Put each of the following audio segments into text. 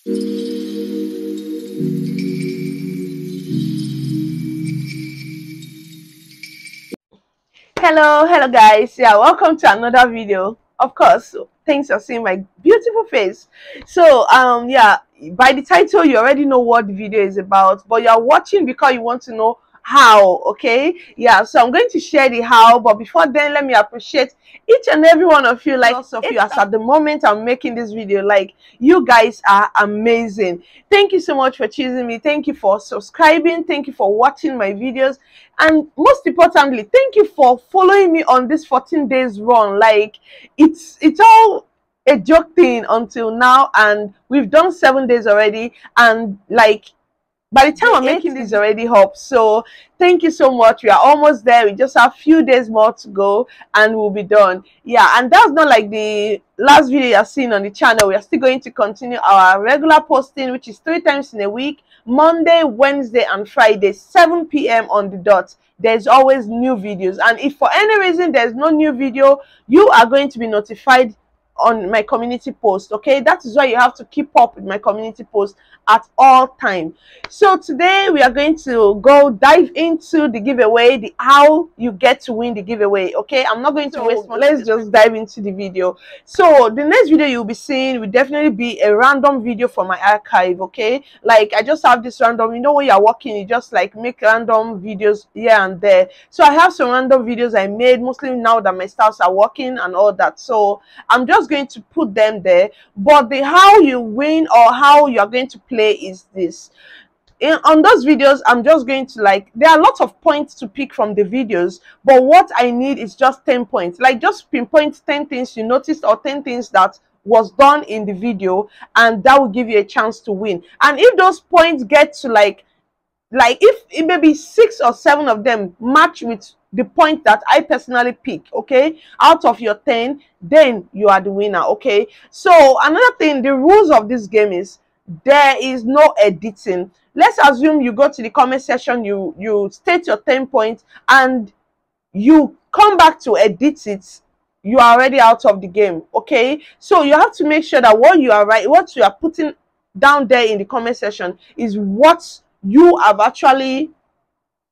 Hello guys. Yeah, welcome to another video. Of course, thanks for seeing my beautiful face. So yeah, by the title you already know what the video is about, but you're watching because you want to know how. Okay, yeah, so I'm going to share the how, but before then, let me appreciate each and every one of you, like lots of you, as at the moment I'm making this video. Like, you guys are amazing. Thank you so much for choosing me. Thank you for subscribing. Thank you for watching my videos, and most importantly, thank you for following me on this 14 days run. Like, it's all a joke thing until now, and we've done 7 days already, and like, by the time I'm making this already up. So thank you so much. We are almost there. We just have a few days more to go and we'll be done. Yeah, and that's not like the last video you're seeing on the channel. We are still going to continue our regular posting, which is 3 times in a week: Monday, Wednesday and Friday, 7 p.m. on the dot. There's always new videos, and if for any reason there's no new video, you are going to be notified on my community post. Okay, that is why you have to keep up with my community post at all time. So today we are going to dive into the giveaway, the how you get to win the giveaway. Okay, I'm not going to waste more. Let's just dive into the video. So the next video you'll be seeing will definitely be a random video from my archive. Okay, like, I just have this random, you know, when you're working, you just like make random videos here and there. So I have some random videos I made, mostly now that my staffs are working and all that, so I'm just going to put them there. But the how you win, or how you are going to play, is this. On those videos, I'm just going to, like, there are lots of points to pick from the videos, but what I need is just 10 points. Like, just pinpoint 10 things you noticed, or 10 things that was done in the video, and that will give you a chance to win. And if those points get to like if it may be 6 or 7 of them match with the point that I personally pick, okay, out of your 10, then you are the winner. Okay, so another thing, the rules of this game is there is no editing. Let's assume you go to the comment section, you state your 10 points, and you come back to edit it, you are already out of the game. Okay, so you have to make sure that what you are putting down there in the comment section is what you have actually,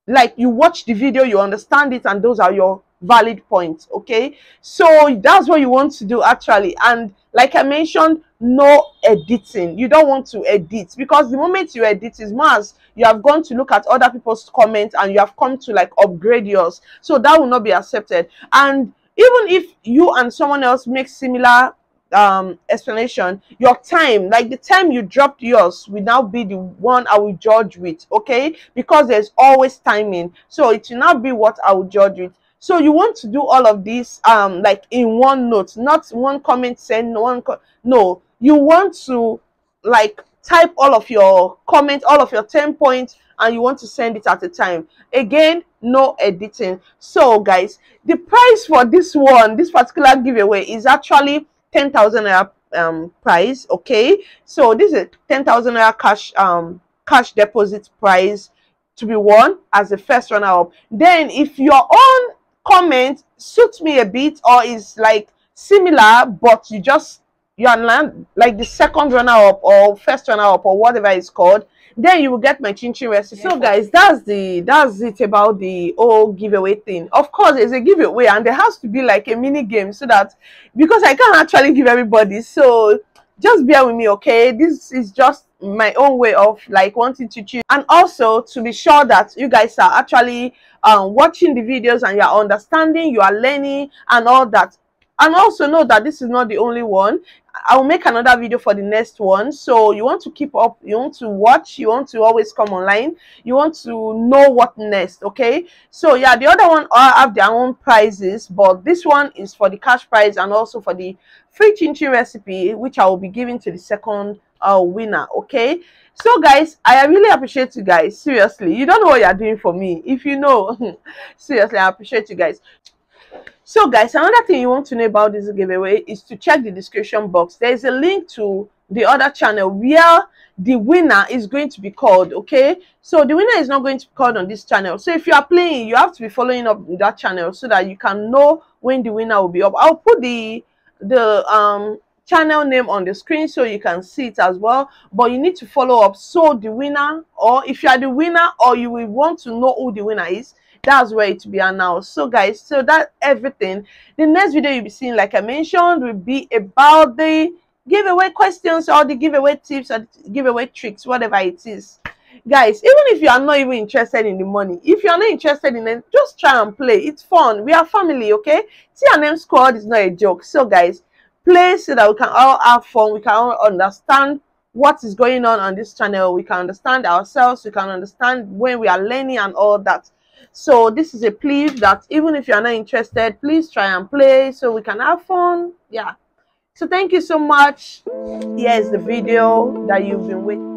like, you watch the video, you understand it, and those are your valid points. Okay, so that's what you want to do actually. And like I mentioned, no editing. You don't want to edit, because the moment you edit is more as you have gone to look at other people's comments and you have come to like upgrade yours, so that will not be accepted. And even if you and someone else make similar explanation, your time, like the time you dropped yours, will now be the one I will judge with. Okay, because there's always timing, so it will not be what I will judge with. So you want to do all of this like in one note, not one comment send no, you want to like type all of your comments, all of your 10 points, and you want to send it at a time. Again, no editing. So guys, the price for this particular giveaway is actually 10,000 naira prize. Okay, so this is 10,000 naira cash deposit prize to be won as the first runner up. Then if your own comment suits me a bit, or is like similar, but you are like the second runner up or first runner up or whatever it's called, then you will get my CHINCHIN recipe. So guys, that's it about the whole giveaway thing. Of course, it's a giveaway, and there has to be like a mini game, so that, because I can't actually give everybody, so just bear with me. Okay, this is just my own way of like wanting to choose, and also to be sure that you guys are actually watching the videos and you are understanding, you are learning and all that. And also know that this is not the only one. I'll make another video for the next one. So you want to keep up, you want to watch, you want to always come online, you want to know what next. Okay, so yeah, the other one all have their own prizes, but this one is for the cash prize and also for the free CHINCHIN recipe, which I will be giving to the second winner. Okay, so guys, I really appreciate you guys. Seriously, you don't know what you're doing for me. If you know, seriously, I appreciate you guys. So guys, another thing you want to know about this giveaway is to check the description box. There is a link to the other channel where the winner is going to be called. Okay, so the winner is not going to be called on this channel. So if you are playing, you have to be following up with that channel so that you can know when the winner will be up. I'll put the channel name on the screen so you can see it as well, but you need to follow up. So the winner, or if you are the winner or you will want to know who the winner is, that's where it will be announced. So guys, so that everything, the next video you'll be seeing, like I mentioned, will be about the giveaway questions or the giveaway tips or the giveaway tricks, whatever it is. Guys, even if you are not even interested in the money, if you are not interested in it, just try and play. It's fun. We are family, okay? TNM squad is not a joke. So guys, play so that we can all have fun. We can all understand what is going on this channel. We can understand ourselves. We can understand when we are learning and all that. So this is a plea that even if you are not interested, please try and play so we can have fun. Yeah. So thank you so much. Here's the video that you've been waiting.